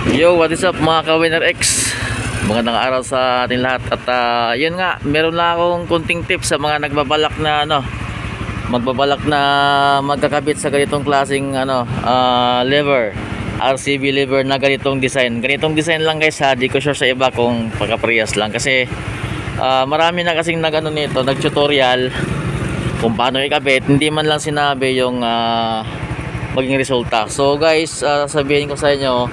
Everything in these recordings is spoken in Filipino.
Yo, what is up mga ka-Winner X? Magandang araw sa ating lahat. At yun nga, meron na akong kunting tips sa mga nagbabalak na magbabalak na magkakabit sa ganitong klaseng lever, RCB lever na ganitong design. Ganitong design lang guys ha, di ko sure sa iba kung pagka-parehas lang kasi marami na kasing nag-tutorial kung paano ikabit, hindi man lang sinabi yung maging resulta. So guys, sabihin ko sa inyo,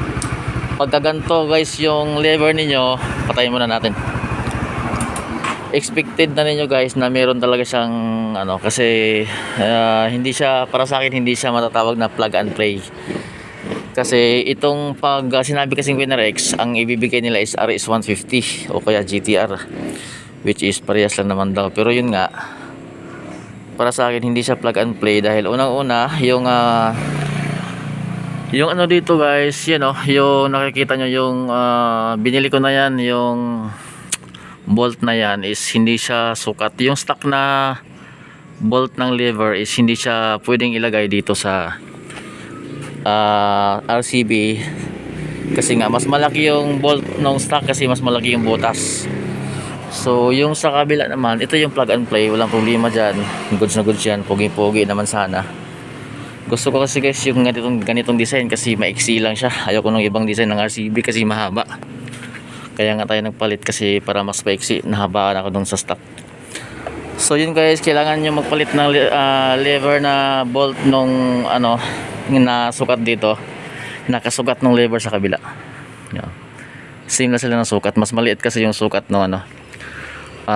pagka ganito guys yung lever ninyo, patayin muna natin. Expected na ninyo guys na meron talaga siyang kasi hindi siya, para sa akin hindi siya matatawag na plug and play. Kasi itong pag sinabi kasing Winner X, ang ibibigay nila is RS150 o kaya GTR, which is parehas lang naman daw. Pero yun nga, para sa akin hindi siya plug and play dahil unang-una yung dito guys, yung nakikita nyo yung binili ko na yan, yung bolt na yan is hindi siya sukat. Yung stock na bolt ng lever is hindi siya pwedeng ilagay dito sa RCB kasi nga mas malaki yung bolt ng stock kasi mas malaki yung butas. So yung sa kabila naman, ito yung plug and play, walang problema dyan, goods na goods yan, pogi-pogi naman sana. Gusto ko kasi guys yung ganitong design kasi maiksi lang siya. Ayoko nung ibang design ng RCB kasi mahaba. Kaya nga tayo nagpalit kasi para mas paiksi, nahabaan ako dun sa stock. So yun guys, kailangan nyo magpalit ng lever na bolt nung na sukat dito. Nakasukat ng lever sa kabila. Same na sila ng sukat. Mas maliit kasi yung sukat ng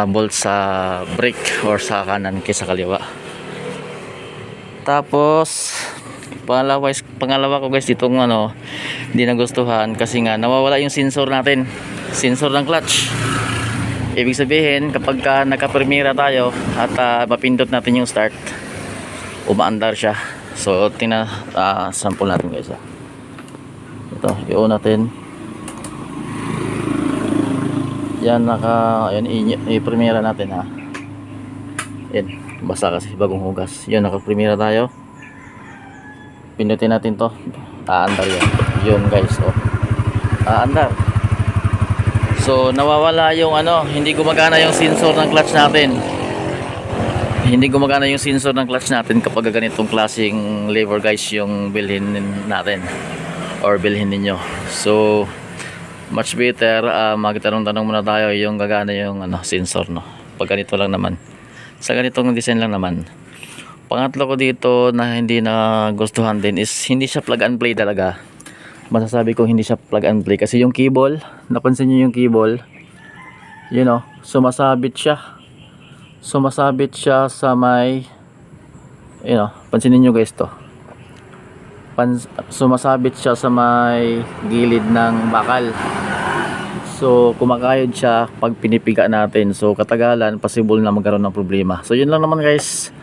bolt sa brake or sa kanan kaysa kaliwa. Tapos pangalawa ko guys ditong hindi nagustuhan kasi nga nawawala yung sensor natin, sensor ng clutch. Ibig sabihin kapag nakapremira tayo at mapindot natin yung start, umaandar siya. So sample natin guys ito, i-on natin yan, i-premiera natin ha. Yan, basa kasi bagong hugas. Yun, naka-premiera tayo. Pindutin natin to, aandar yan. Yun guys, aandar. So nawawala yung hindi gumagana yung sensor ng clutch natin. Hindi gumagana yung sensor ng clutch natin kapag ganitong klaseng lever guys yung bilhin natin or bilhin ninyo. So much better magtanong-tanong muna tayo yung gagana yung sensor pag ganito lang naman, sa ganitong design lang naman. Pangatlo ko dito na hindi na gustuhan din is hindi siya plug and play talaga. Masasabi ko hindi siya plug and play kasi yung cable, napansin niyo yung cable, sumasabit siya sa may pansinin niyo guys to. Sumasabit siya sa may gilid ng bakal. So kumakayod siya pag pinipiga natin. So katagalan possible na magkaroon ng problema. So yun lang naman guys.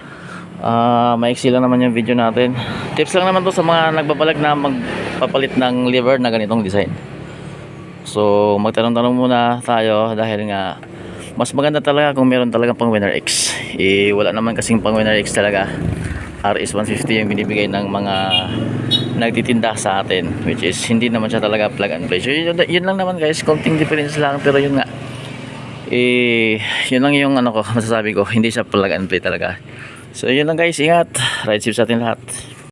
Maiksi lang naman yung video natin. Tips lang naman to sa mga nagbabalag na magpapalit ng lever na ganitong design. So magtanong-tanong muna tayo dahil nga mas maganda talaga kung meron talaga pang Winner X. Wala naman kasing pang Winner X talaga. RS150 yung binibigay ng mga nagtitinda sa atin, which is hindi naman siya talaga plug and play. So yun lang naman guys, konting difference lang, pero yun nga yun lang yung masasabi ko, hindi siya plug and play talaga. So yun lang guys, ingat, ride safe sa atin lahat.